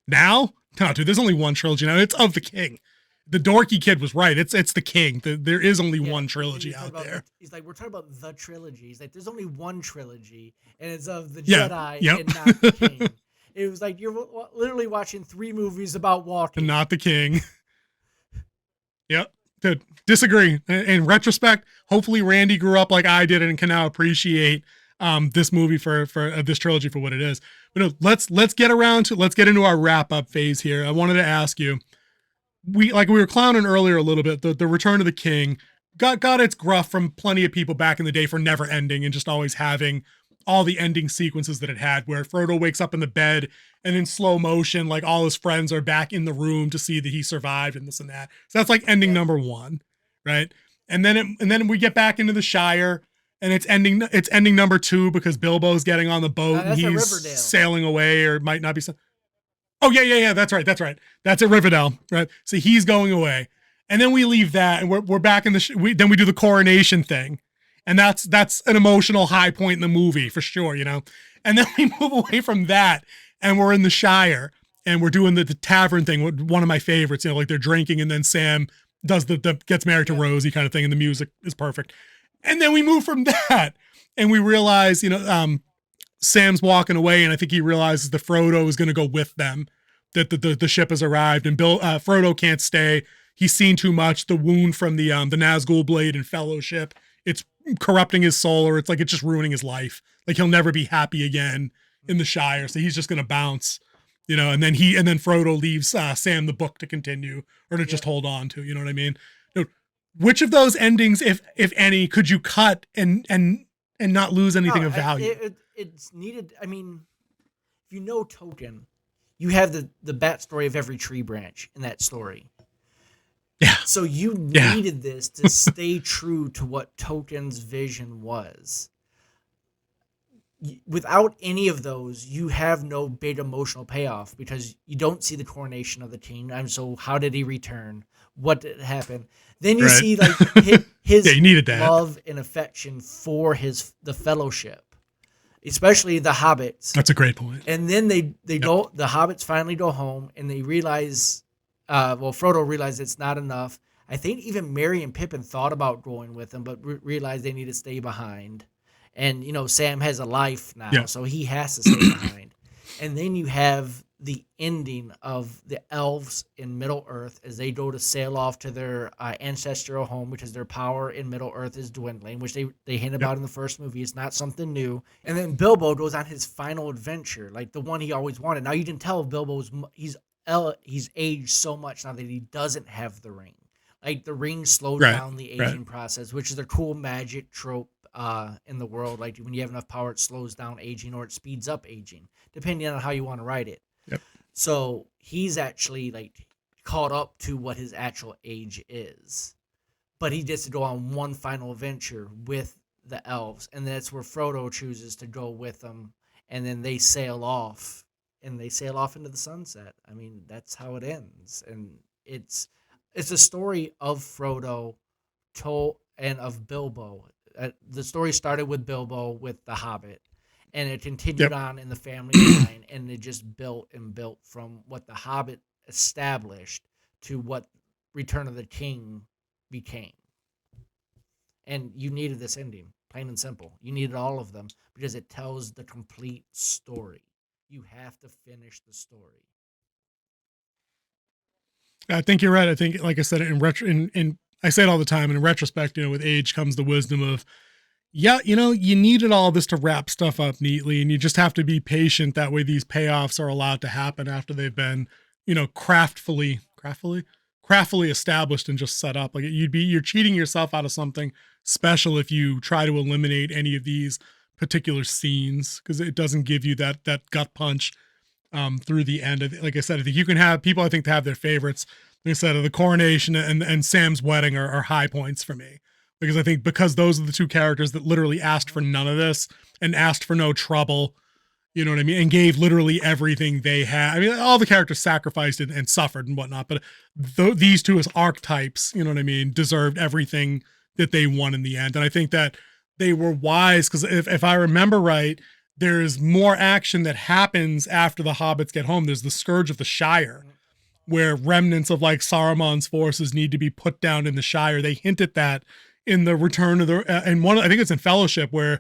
Now, no, dude, there's only one trilogy now. It's of the King. The dorky kid was right. It's the King. There is only one trilogy out there. He's like, we're talking about the trilogy. He's like, there's only one trilogy, and it's of the Jedi and not the King. It was like, you're literally watching 3 movies about walking. And not the King. Yep. To disagree. In retrospect, hopefully Randy grew up like I did and can now appreciate this movie for this trilogy for what it is. But no, let's get into our wrap up phase here. I wanted to ask you, we were clowning earlier a little bit. The Return of the King got its gruff from plenty of people back in the day for never ending and just always having all the ending sequences that it had, where Frodo wakes up in the bed and in slow motion, like all his friends are back in the room to see that he survived and this and that. So that's like ending number 1, right? And then we get back into the Shire. and it's ending number 2 because Bilbo's getting on the boat and That's a he's Riverdale. sailing away, or it might not be so. Oh yeah, that's right. That's at Riverdale, right? So he's going away, and then we leave that, and we're back in the then we do the coronation thing, and that's an emotional high point in the movie for sure, you know. And then we move away from that, and we're in the Shire, and we're doing the tavern thing, one of my favorites, you know, like they're drinking, and then Sam does the gets married to Rosie kind of thing, and the music is perfect. And then we move from that, and we realize, you know, Sam's walking away, and I think he realizes that Frodo is going to go with them, that the ship has arrived, and Frodo can't stay. He's seen too much. The wound from the Nazgul blade and Fellowship, it's corrupting his soul, or it's like it's just ruining his life. Like he'll never be happy again in the Shire, so he's just going to bounce, you know. And then Frodo leaves Sam the book to continue, or to just hold on to. You know what I mean? Which of those endings, if any, could you cut and not lose anything of value? It's needed. I mean, if you know Tolkien, you have the backstory of every tree branch in that story. Yeah. So you needed this to stay true to what Tolkien's vision was. Without any of those, you have no big emotional payoff because you don't see the coronation of the king. So how did he return? What did happen? Then you see like his you needed that love and affection for the Fellowship, especially the hobbits. That's a great point. And then they go. The hobbits finally go home, and they realize, Frodo realized it's not enough. I think even Merry and Pippin thought about going with them, but realized they need to stay behind. And you know, Sam has a life now, so he has to stay behind. And then you have the ending of the elves in Middle Earth as they go to sail off to their ancestral home because their power in Middle Earth is dwindling, which they hint about in the first movie. It's not something new. And then Bilbo goes on his final adventure, like the one he always wanted. Now you can tell Bilbo's he's aged so much now that he doesn't have the ring. Like the ring slowed down the aging process, which is a cool magic trope in the world. Like when you have enough power, it slows down aging or it speeds up aging, depending on how you want to write it. Yep. So he's actually like caught up to what his actual age is, but he gets to go on one final adventure with the elves, and that's where Frodo chooses to go with them, and then they sail off, into the sunset. I mean, that's how it ends, and it's a story of Frodo told and of Bilbo. The story started with Bilbo with the Hobbit, and it continued on in the family line, and it just built and built from what the Hobbit established to what Return of the King became. And you needed this ending, plain and simple. You needed all of them because it tells the complete story. You have to finish the story. I think you're right. I think, like I said, in I say it all the time, and in retrospect, you know, with age comes the wisdom of, you know, you needed all this to wrap stuff up neatly, and you just have to be patient. That way these payoffs are allowed to happen after they've been, you know, craftfully established and just set up. Like you're cheating yourself out of something special if you try to eliminate any of these particular scenes, because it doesn't give you that gut punch through the end. Like I said, I think you can have people, I think, to have their favorites. Like I said, the coronation and Sam's wedding are high points for me, because I think those are the two characters that literally asked for none of this and asked for no trouble, you know what I mean, and gave literally everything they had. I mean, all the characters sacrificed and suffered and whatnot, but these two as archetypes, you know what I mean, deserved everything that they won in the end. And I think that they were wise, because if I remember right, there's more action that happens after the hobbits get home. There's the Scourge of the Shire, where remnants of like Saruman's forces need to be put down in the Shire. They hint at that in the Return of the, and I think it's in Fellowship, where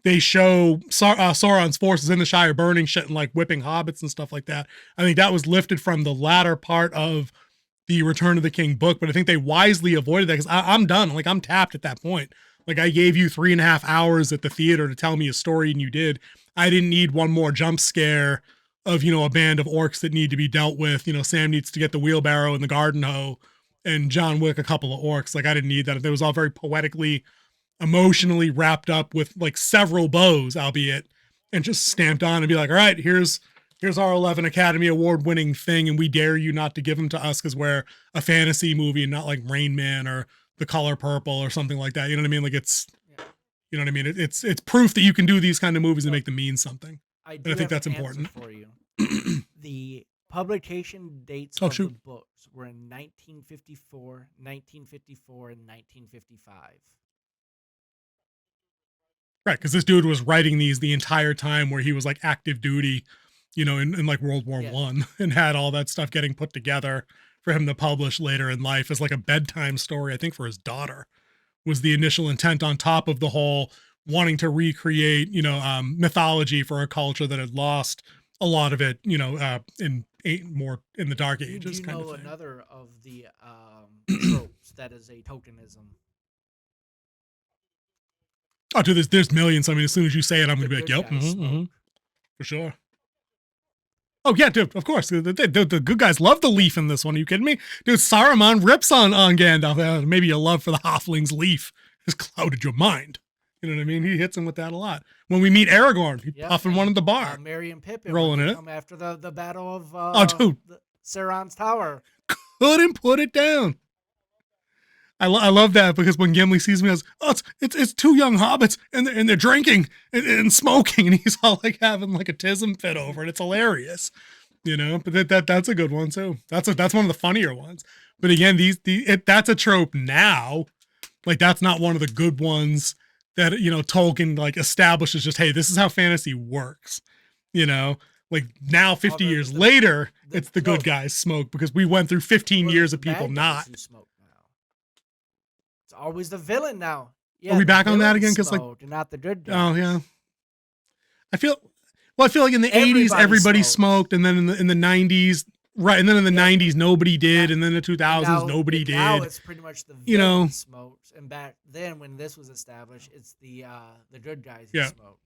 they show Sauron's forces in the Shire burning shit and like whipping hobbits and stuff like that. I think that was lifted from the latter part of the Return of the King book, but I think they wisely avoided that, because I'm done. Like, I'm tapped at that point. Like, I gave you 3.5 hours at the theater to tell me a story, and you did. I didn't need one more jump scare of, you know, a band of orcs that need to be dealt with. You know, Sam needs to get the wheelbarrow and the garden hoe, and John Wick a couple of orcs. Like, I didn't need that. It was all very poetically, emotionally wrapped up with like several bows, albeit, and just stamped on and be like, all right, here's our 11 Academy Award winning thing, and we dare you not to give them to us because we're a fantasy movie and not like Rain Man or The Color Purple or something like that. You know what I mean? Like, it's You know what I mean? It's proof that you can do these kind of movies and make them mean something. I And do I think have that's an answer important. for you. The publication dates Oh, of the shoot. books were in 1954, 1954, and 1955. Right, because this dude was writing these the entire time where he was like active duty, in like World War Yeah. One, and had all that stuff getting put together for him to publish later in life as like a bedtime story, I think for his daughter, was the initial intent on top of the whole wanting to recreate, mythology for a culture that had lost a lot of it, more in the Dark Do Ages you kind know of thing. another of the tropes that is a tokenism? Oh, dude, there's millions. I mean, as soon as you say it, I'm The going to be like, good yep, guys smoke. for sure. Oh yeah, dude. Of course, the good guys love the leaf in this one. Are you kidding me, dude? Saruman rips on Gandalf. Maybe your love for the Halfling's leaf has clouded your mind. You know what I mean? He hits him with that a lot. When we meet Aragorn, he puffing one in the bar, Merry and Pippin rolling when in they it. come after the battle of Oh, dude, Sauron's Tower. couldn't put it down. I love that because when Gimli sees me, he goes, "Oh, it's two young hobbits and they're drinking and smoking," and he's all like having like a tism fit over it. It's hilarious. But that's a good one too. That's one of the funnier ones. But again, that's a trope now. Like that's not one of the good ones that Tolkien like establishes. Just, hey, this is how fantasy works. Like now 50 years later, it's the good guys smoke because we went through 15 years of people not. Who smoke now. It's always the villain now. Yeah, Are we back on that again? Because like, not the good guys. Oh yeah. I feel like in the 80s everybody smoked, and then in the 90s, right, and then in the 90s nobody did, and then in the 2000s nobody did. Now it's pretty much the villain smokes, and back then when this was established, it's the good guys who smoke.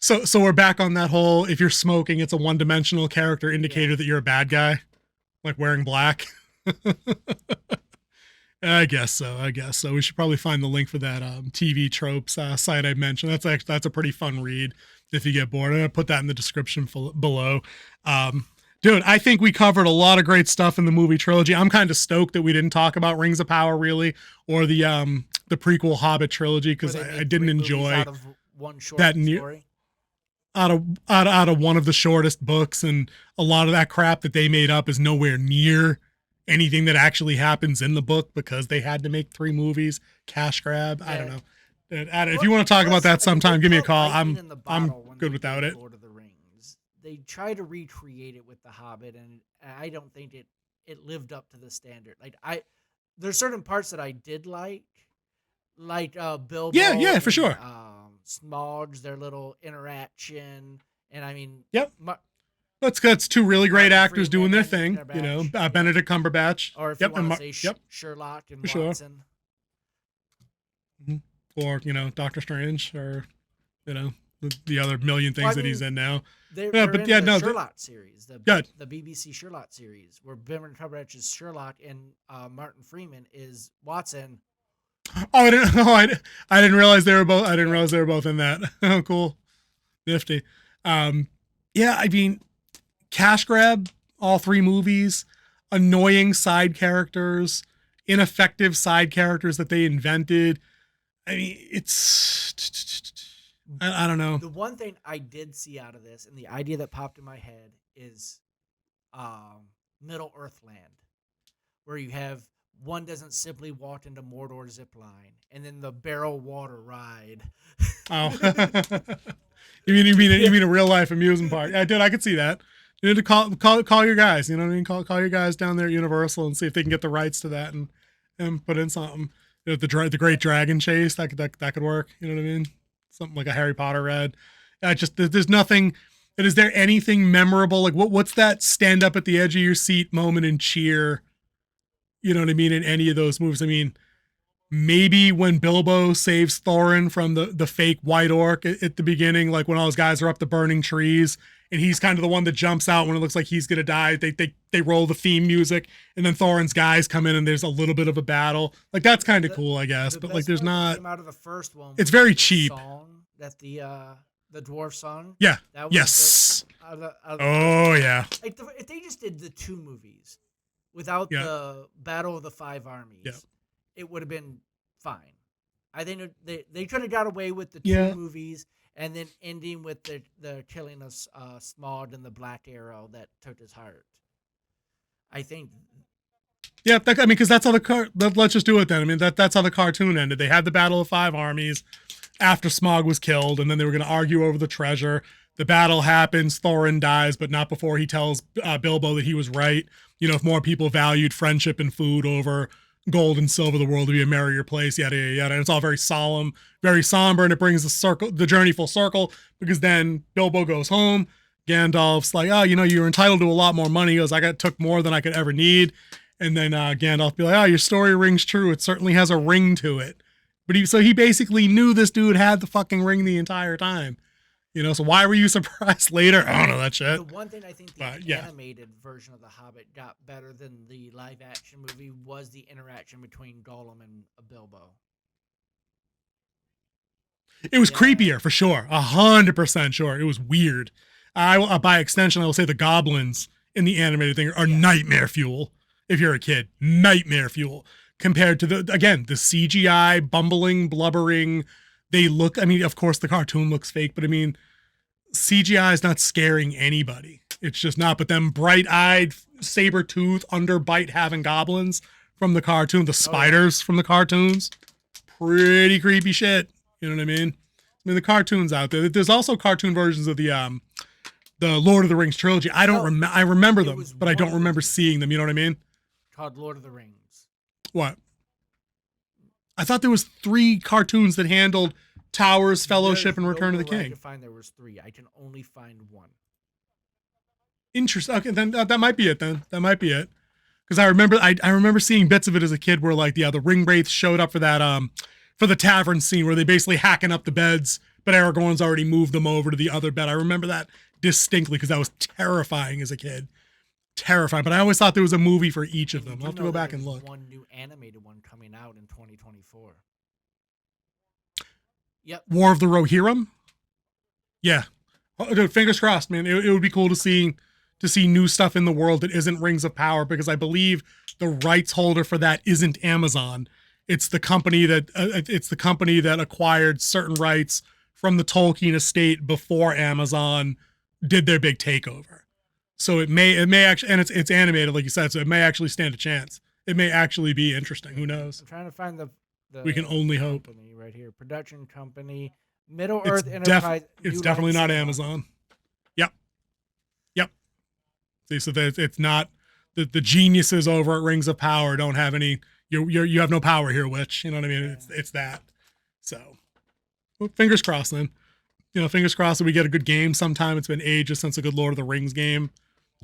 So we're back on that whole, if you're smoking, it's a one-dimensional character indicator that you're a bad guy, like wearing black. I guess so. We should probably find the link for that TV tropes site I mentioned. That's a pretty fun read if you get bored. I'm gonna put that in the description below. Dude, I think we covered a lot of great stuff in the movie trilogy. I'm kind of stoked that we didn't talk about Rings of Power really, or the prequel Hobbit trilogy, because I didn't enjoy out of one short that story. Out of one of the shortest books, and a lot of that crap that they made up is nowhere near anything that actually happens in the book because they had to make 3 movies. Cash grab. Yeah. I don't know. If you want to talk about that sometime, give me a call. I'm good without it. Lord of the Rings. They try to recreate it with The Hobbit, and I don't think it lived up to the standard. Like there's certain parts that I did like Bilbo. Yeah, for sure. Smaug, their little interaction, and I mean, yep. That's 2 really great actors doing their thing. Benedict Cumberbatch. Or if you want to say Sherlock and for Watson. Sure. Or Doctor Strange, or the other million things that he's in now. They're in the Sherlock series, the BBC Sherlock series, where Benedict Cumberbatch is Sherlock and Martin Freeman is Watson. I didn't realize they were both. I didn't realize they were both in that. Oh, cool, nifty. Yeah, I mean, cash grab, all 3 movies, annoying side characters, ineffective side characters that they invented. I mean, it's I don't know. The one thing I did see out of this, and the idea that popped in my head, is Middle Earth Land, where you have. One doesn't simply walk into Mordor zipline, and then the barrel water ride. Oh, you mean a real life amusement park? Yeah, dude, I could see that. You need to call your guys. You know what I mean? Call your guys down there at Universal and see if they can get the rights to that and put in something. The Great Dragon Chase that could work. You know what I mean? Something like a Harry Potter ride. There's nothing. And is there anything memorable? Like what's that stand up at the edge of your seat moment in Cheer? You know what I mean? In any of those movies, I mean, maybe when Bilbo saves Thorin from the fake white orc at the beginning, like when all those guys are up the burning trees, and he's kind of the one that jumps out when it looks like he's gonna die. They roll the theme music, and then Thorin's guys come in, and there's a little bit of a battle. Like that's kind of cool, I guess. But like, there's not. Came out of the first one. It's very cheap. Song that the dwarf song. Yeah. That was yes. Yeah. Like if they just did the 2 movies. Without the Battle of the 5 Armies, it would have been fine. I think they could have got away with the Yeah. 2 movies and then ending with the killing of Smaug and the Black Arrow that took his heart. I think. Yeah, I mean, because that's how let's just do it then. I mean, that's how the cartoon ended. They had the Battle of Five Armies after Smaug was killed, and then they were going to argue over the treasure. The battle happens. Thorin dies, but not before he tells Bilbo that he was right. You know, if more people valued friendship and food over gold and silver, the world would be a merrier place. Yada yada yada. And it's all very solemn, very somber, and it brings the journey full circle because then Bilbo goes home. Gandalf's like, oh, you know, you're entitled to a lot more money. He goes, took more than I could ever need. And then Gandalf be like, oh, your story rings true. It certainly has a ring to it. But he basically knew this dude had the fucking ring the entire time. You know, so why were you surprised later? I don't know that shit. The one thing I think the animated version of The Hobbit got better than the live action movie was the interaction between Gollum and Bilbo. It was creepier for sure. 100% sure. It was weird. By extension, I will say the goblins in the animated thing are nightmare fuel. If you're a kid, nightmare fuel compared to the CGI, bumbling, blubbering. They look, I mean, of course the cartoon looks fake, but I mean, CGI is not scaring anybody. It's just not, but them bright-eyed, saber-tooth, underbite having goblins from the cartoon, the spiders from the cartoons, pretty creepy shit. You know what I mean? I mean, the cartoons out there. There's also cartoon versions of the Lord of the Rings trilogy. I remember them, but I don't remember seeing them. You know what I mean? Called Lord of the Rings. What? I thought there was 3 cartoons that handled Towers, Fellowship, and Return of the King. I can find there was 3. I can only find 1. Interesting. Okay, then that might be it. Then that might be it. Because I remember seeing bits of it as a kid, where like the ring wraiths showed up for that for the tavern scene where they basically hacking up the beds, but Aragorn's already moved them over to the other bed. I remember that distinctly because that was terrifying as a kid. Terrifying, but I always thought there was a movie for each of them. I'll have to go back and look. One new animated one coming out in 2024. Yep. War of the Rohirrim? Yeah. Oh, dude, fingers crossed, man. It would be cool to see new stuff in the world that isn't Rings of Power, because I believe the rights holder for that isn't Amazon. It's the company that acquired certain rights from the Tolkien estate before Amazon did their big takeover. So it may actually, and it's animated like you said, so it may actually stand a chance. It may actually be interesting. Who knows? I'm trying to find the we can only hope. Right here, production company, Middle Earth Enterprise. It's definitely not Amazon. Yep. See, so that it's not the geniuses over at Rings of Power don't have any. You have no power here, witch. You know what I mean? Yeah. It's that. So, well, fingers crossed then. You know, fingers crossed that we get a good game sometime. It's been ages since a good Lord of the Rings game,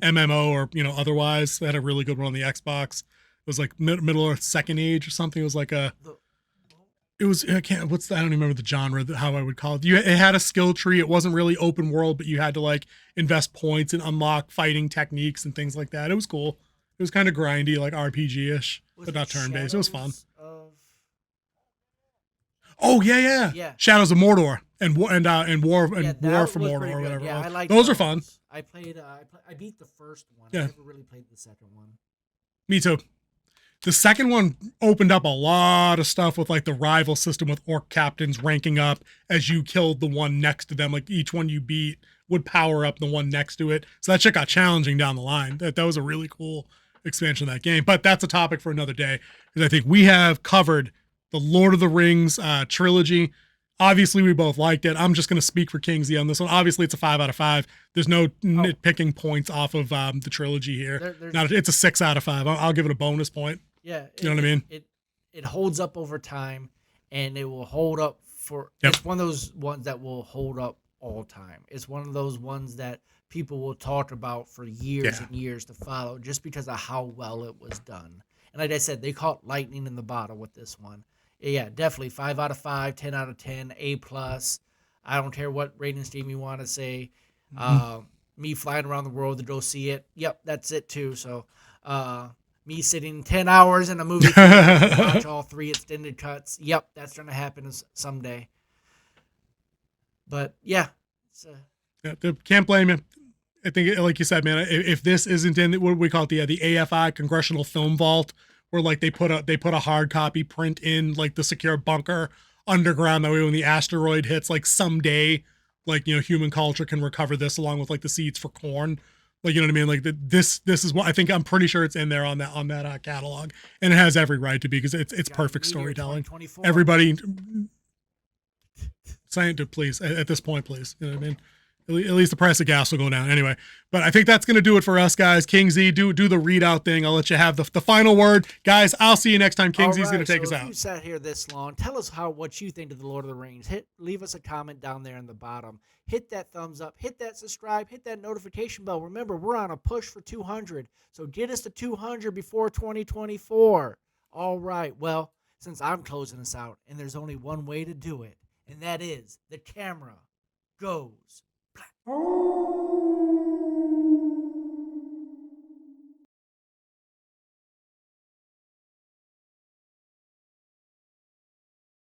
MMO or otherwise. They had a really good one on the Xbox. It was like Middle Earth Second Age or something. It was like I don't even remember the genre, how I would call it. It had a skill tree. It wasn't really open world, but you had to like invest points and unlock fighting techniques and things like that. It was cool. It was kind of grindy, like RPG-ish, but not turn-based. It was fun. Oh yeah. Shadows of Mordor and War for Mordor or whatever. Yeah, I like those are fun. I played. I beat the first one. Yeah. I never really played the second one. Me too. The second one opened up a lot of stuff with like the rival system with orc captains ranking up as you killed the one next to them. Like each one you beat would power up the one next to it. So that shit got challenging down the line. That was a really cool expansion of that game. But that's a topic for another day, because I think we have covered the Lord of the Rings trilogy. Obviously, we both liked it. I'm just going to speak for Kingsley on this one. Obviously, it's a 5 out of 5. There's no nitpicking points off of the trilogy here. It's a 6 out of 5. I'll give it a bonus point. Yeah, you know what I mean. It holds up over time, and it will hold up for. Yep. It's one of those ones that will hold up all time. It's one of those ones that people will talk about for years and years to follow, just because of how well it was done. And like I said, they caught lightning in the bottle with this one. Yeah, definitely 5 out of 5, 10 out of 10, A+. I don't care what rating scheme you want to say. Me flying around the world to go see it. Yep, that's it too. So, me sitting 10 hours in a movie theater to watch all 3 extended cuts. Yep, that's going to happen someday. But yeah. Can't blame you. I think, like you said, man, if this isn't in what we call it, the AFI Congressional Film Vault, where like they put a hard copy print in like the secure bunker underground. That way, when the asteroid hits, like someday, like human culture can recover this along with like the seeds for corn. Like, you know what I mean? Like this is what I think. I'm pretty sure it's in there on that catalog, and it has every right to be because it's perfect storytelling. Everybody, saying to please at this point, please. You know what I mean? At least the price of gas will go down anyway. But I think that's going to do it for us, guys. King Z, do the readout thing. I'll let you have the final word. Guys, I'll see you next time. King Z is going to take us out. If you sat here this long, tell us what you think of the Lord of the Rings. Leave us a comment down there in the bottom. Hit that thumbs up. Hit that subscribe. Hit that notification bell. Remember, we're on a push for 200. So get us to 200 before 2024. All right. Well, since I'm closing us out, and there's only one way to do it, and that is the camera goes black.